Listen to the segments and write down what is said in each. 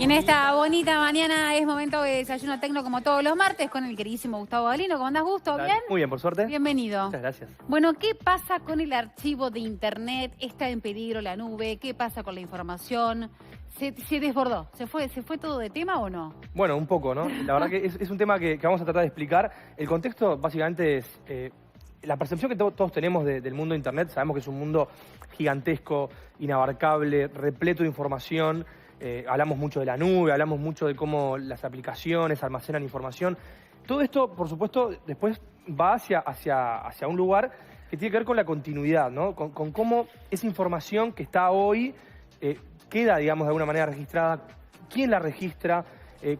Y en esta bonita mañana es momento de desayuno tecno como todos los martes con el queridísimo Gustavo Adelino. ¿Cómo andás, Gusto? ¿Bien? Muy bien, por suerte. Bienvenido. Muchas gracias. Bueno, ¿qué pasa con el archivo de internet? ¿Está en peligro la nube? ¿Qué pasa con la información? ¿Se desbordó? ¿Se fue todo de tema o no? Bueno, un poco, ¿no? La verdad que es un tema que vamos a tratar de explicar. El contexto básicamente es la percepción que todos tenemos del mundo de internet. Sabemos que es un mundo gigantesco, inabarcable, repleto de información. Hablamos mucho de la nube, hablamos mucho de cómo las aplicaciones almacenan información. Todo esto, por supuesto, después va hacia un lugar que tiene que ver con la continuidad, ¿no? Con cómo esa información que está hoy queda, digamos, de alguna manera registrada, quién la registra,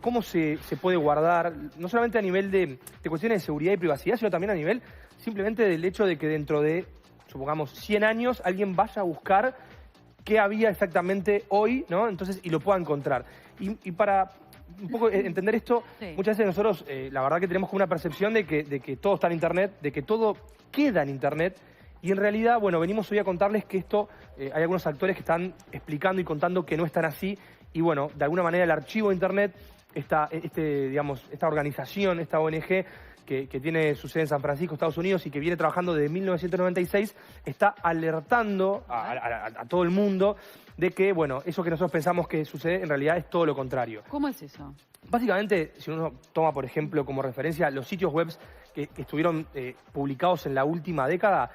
cómo se puede guardar, no solamente a nivel de cuestiones de seguridad y privacidad, sino también a nivel simplemente del hecho de que dentro de, supongamos, 100 años alguien vaya a buscar qué había exactamente hoy, ¿no? Entonces, y lo pueda encontrar. Y para un poco entender esto, sí, muchas veces nosotros, la verdad que tenemos como una percepción de que todo está en Internet, de que todo queda en Internet, y en realidad, bueno, venimos hoy a contarles que esto, hay algunos actores que están explicando y contando que no están así, y bueno, de alguna manera el archivo de Internet, esta organización, esta ONG, que tiene su sede en San Francisco, Estados Unidos, y que viene trabajando desde 1996, está alertando a todo el mundo de que, bueno, eso que nosotros pensamos que sucede, en realidad es todo lo contrario. ¿Cómo es eso? Básicamente, si uno toma, por ejemplo, como referencia los sitios web que estuvieron publicados en la última década,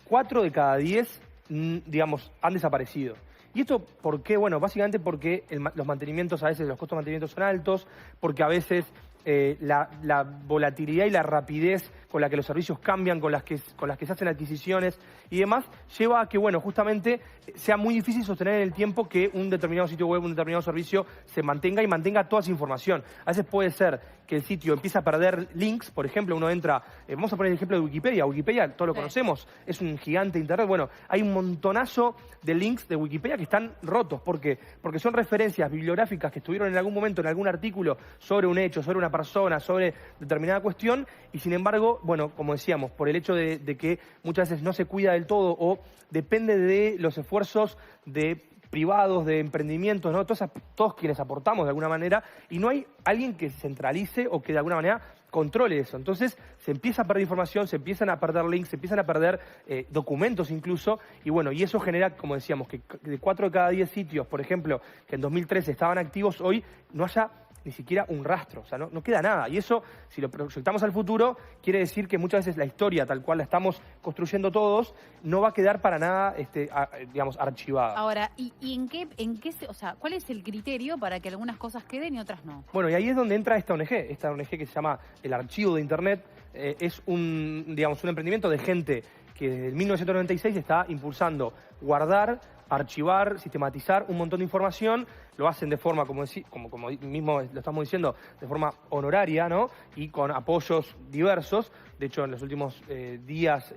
4 de cada 10, digamos, han desaparecido. ¿Y esto por qué? Bueno, básicamente porque los mantenimientos, a veces los costos de mantenimiento son altos, porque a veces la volatilidad y la rapidez con la que los servicios cambian, con las que se hacen adquisiciones y demás, lleva a que, bueno, justamente sea muy difícil sostener en el tiempo que un determinado sitio web, un determinado servicio se mantenga y mantenga toda esa información. A veces puede ser que el sitio empiece a perder links, por ejemplo, uno entra, vamos a poner el ejemplo de Wikipedia. Wikipedia, todos lo conocemos, es un gigante de internet. Bueno, hay un montonazo de links de Wikipedia que están rotos. ¿Por qué? Porque son referencias bibliográficas que estuvieron en algún momento en algún artículo sobre un hecho, sobre una persona, sobre determinada cuestión, y sin embargo, bueno, como decíamos, por el hecho de que muchas veces no se cuida del todo o depende de los esfuerzos de privados, de emprendimientos, ¿no? Todos quienes aportamos de alguna manera, y no hay alguien que centralice o que de alguna manera controle eso. Entonces se empieza a perder información, se empiezan a perder links, se empiezan a perder documentos incluso, y bueno, y eso genera, como decíamos, que de 4 de cada 10 sitios, por ejemplo, que en 2013 estaban activos, hoy no haya ni siquiera un rastro, o sea, no queda nada. Y eso, si lo proyectamos al futuro, quiere decir que muchas veces la historia, tal cual la estamos construyendo todos, no va a quedar para nada, digamos, archivada. Ahora, ¿y o sea, cuál es el criterio para que algunas cosas queden y otras no? Bueno, y ahí es donde entra esta ONG que se llama el Archivo de Internet. Es un emprendimiento de gente que desde 1996 está impulsando guardar, archivar, sistematizar un montón de información. Lo hacen de forma, como mismo lo estamos diciendo, de forma honoraria, ¿no? Y con apoyos diversos. De hecho, en los últimos días,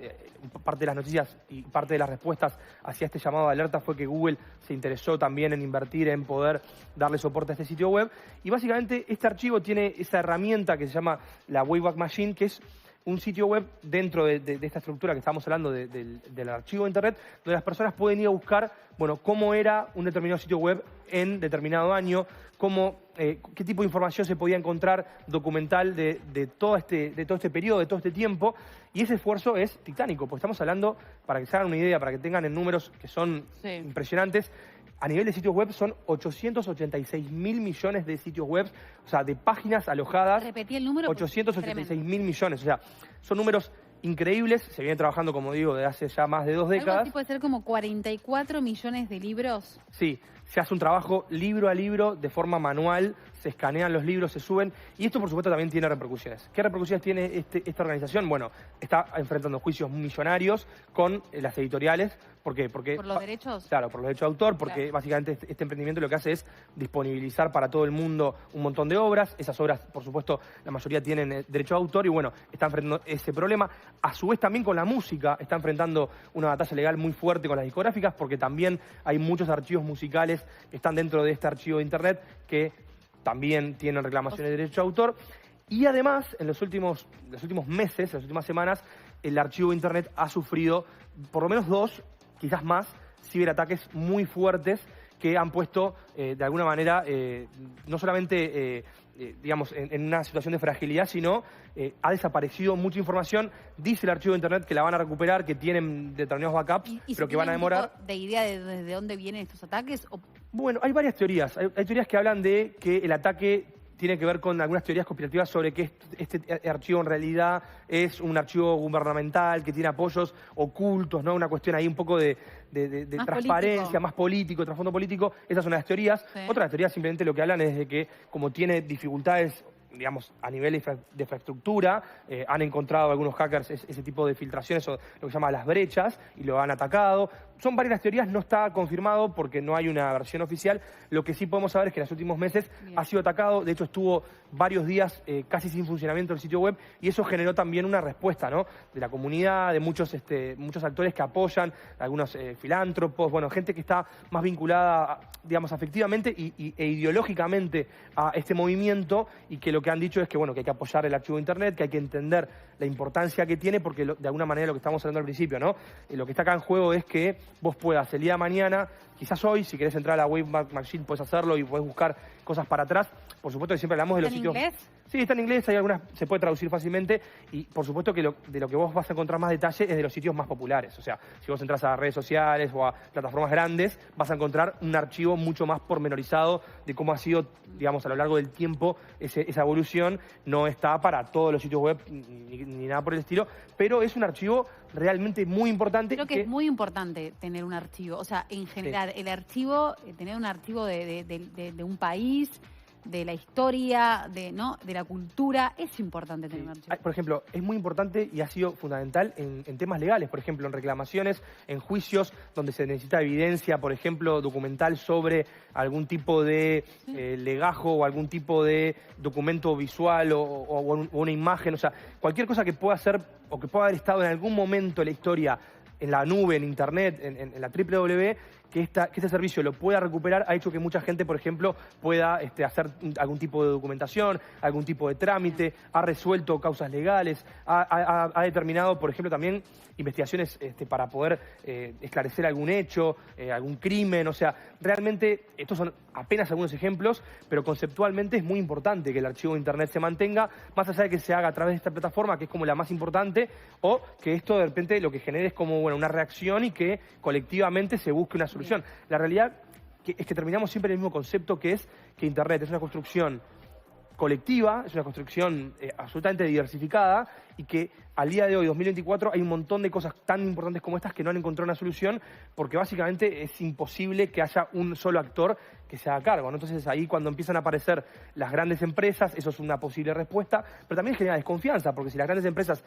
parte de las noticias y parte de las respuestas hacia este llamado de alerta fue que Google se interesó también en invertir, en poder darle soporte a este sitio web. Y básicamente este archivo tiene esa herramienta que se llama la Wayback Machine, que es un sitio web dentro de esta estructura que estamos hablando del archivo de Internet, donde las personas pueden ir a buscar, bueno, cómo era un determinado sitio web en determinado año, qué tipo de información se podía encontrar documental de todo este periodo, de todo este tiempo. Y ese esfuerzo es titánico, porque estamos hablando, para que se hagan una idea, para que tengan en números que son impresionantes, a nivel de sitios web son 886.000 millones de sitios web, o sea, de páginas alojadas. Repetí el número. 886.000 millones, o sea, son números increíbles. Se viene trabajando, como digo, desde hace ya más de 2 décadas. ¿Algo así puede ser como 44 millones de libros? Sí, se hace un trabajo libro a libro de forma manual, se escanean los libros, se suben, y esto por supuesto también tiene repercusiones. ¿Qué repercusiones tiene esta organización? Bueno, está enfrentando juicios millonarios con las editoriales. ¿Por qué? Porque, ¿por los derechos? Claro, por los derechos de autor, porque básicamente este emprendimiento lo que hace es disponibilizar para todo el mundo un montón de obras. Esas obras, por supuesto, la mayoría tienen derecho de autor y bueno, está enfrentando ese problema. A su vez también con la música está enfrentando una batalla legal muy fuerte con las discográficas, porque también hay muchos archivos musicales que están dentro de este archivo de Internet que también tienen reclamaciones de derecho de autor. Y además, en los últimos meses, en las últimas semanas, el archivo de Internet ha sufrido por lo menos 2, quizás más, ciberataques muy fuertes que han puesto, de alguna manera, no solamente... digamos, en una situación de fragilidad, sino ha desaparecido mucha información. Dice el archivo de Internet que la van a recuperar, que tienen determinados backups, pero que van a demorar. ¿De idea de desde dónde vienen estos ataques? Bueno, hay varias teorías. Hay teorías que hablan de que el ataque tiene que ver con algunas teorías conspirativas sobre que este archivo en realidad es un archivo gubernamental, que tiene apoyos ocultos, ¿no? Una cuestión ahí un poco de más transparencia, político. más político, trasfondo político. Esas son las teorías. Sí. Otras teorías simplemente lo que hablan es de que como tiene dificultades, digamos, a nivel de infraestructura, han encontrado algunos hackers ese tipo de filtraciones, o lo que se llama las brechas, y lo han atacado. Son varias las teorías, no está confirmado porque no hay una versión oficial. Lo que sí podemos saber es que en los últimos meses ha sido atacado, de hecho estuvo varios días casi sin funcionamiento el sitio web, y eso generó también una respuesta, ¿no? De la comunidad, de muchos actores que apoyan, algunos filántropos, bueno, gente que está más vinculada, digamos, afectivamente e ideológicamente a este movimiento, y que lo que han dicho es que, bueno, que hay que apoyar el archivo de Internet, que hay que entender la importancia que tiene, porque de alguna manera lo que estamos hablando al principio, ¿no? Lo que está acá en juego es que vos puedas el día de mañana, quizás hoy, si querés entrar a la Wayback Machine, puedes hacerlo y puedes buscar cosas para atrás. Por supuesto que siempre hablamos de los sitios... ¿Está en inglés? Sí, está en inglés, hay algunas, se puede traducir fácilmente, y por supuesto que de lo que vos vas a encontrar más detalle es de los sitios más populares. O sea, si vos entras a redes sociales o a plataformas grandes, vas a encontrar un archivo mucho más pormenorizado de cómo ha sido, digamos, a lo largo del tiempo esa evolución. No está para todos los sitios web ni nada por el estilo, pero es un archivo realmente muy importante. Creo que es muy importante tener un archivo. O sea, en general, el archivo, tener un archivo de un país, de la historia, de la cultura, es importante tener un archivo. Por ejemplo, es muy importante y ha sido fundamental en temas legales, por ejemplo, en reclamaciones, en juicios, donde se necesita evidencia, por ejemplo, documental sobre algún tipo de legajo o algún tipo de documento visual o una imagen, o sea, cualquier cosa que pueda ser o que pueda haber estado en algún momento en la historia en la nube, en Internet, en la www, que este servicio lo pueda recuperar, ha hecho que mucha gente, por ejemplo, pueda hacer algún tipo de documentación, algún tipo de trámite, ha resuelto causas legales, ha determinado, por ejemplo, también investigaciones para poder esclarecer algún hecho, algún crimen. O sea, realmente estos son apenas algunos ejemplos, pero conceptualmente es muy importante que el archivo de Internet se mantenga, más allá de que se haga a través de esta plataforma, que es como la más importante, o que esto de repente lo que genere es como, bueno, una reacción y que colectivamente se busque una solución. La realidad es que terminamos siempre en el mismo concepto, que es que Internet es una construcción colectiva, es una construcción absolutamente diversificada, y que al día de hoy, 2024, hay un montón de cosas tan importantes como estas que no han encontrado una solución, porque básicamente es imposible que haya un solo actor que se haga cargo, ¿no? Entonces ahí cuando empiezan a aparecer las grandes empresas, eso es una posible respuesta, pero también genera desconfianza, porque si las grandes empresas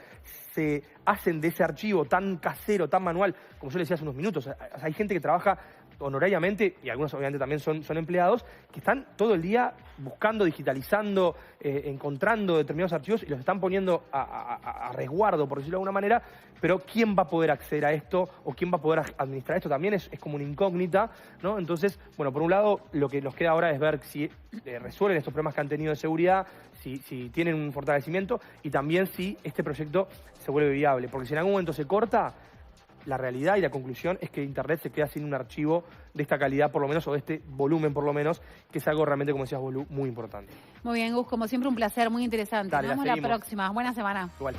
se hacen de ese archivo tan casero, tan manual, como yo le decía hace unos minutos, hay gente que trabaja honorariamente, y algunos obviamente también son empleados, que están todo el día buscando, digitalizando, encontrando determinados archivos y los están poniendo a resguardo, por decirlo de alguna manera, pero ¿quién va a poder acceder a esto o quién va a poder administrar esto? También es como una incógnita, ¿no? Entonces, bueno, por un lado, lo que nos queda ahora es ver si resuelven estos problemas que han tenido de seguridad, si tienen un fortalecimiento, y también si este proyecto se vuelve viable, porque si en algún momento se corta, la realidad y la conclusión es que Internet se queda sin un archivo de esta calidad, por lo menos, o de este volumen, por lo menos, que es algo realmente, como decías, Bolu, muy importante. Muy bien, Gus, como siempre, un placer, muy interesante. Dale, Nos vemos la próxima. Buena semana. Igual.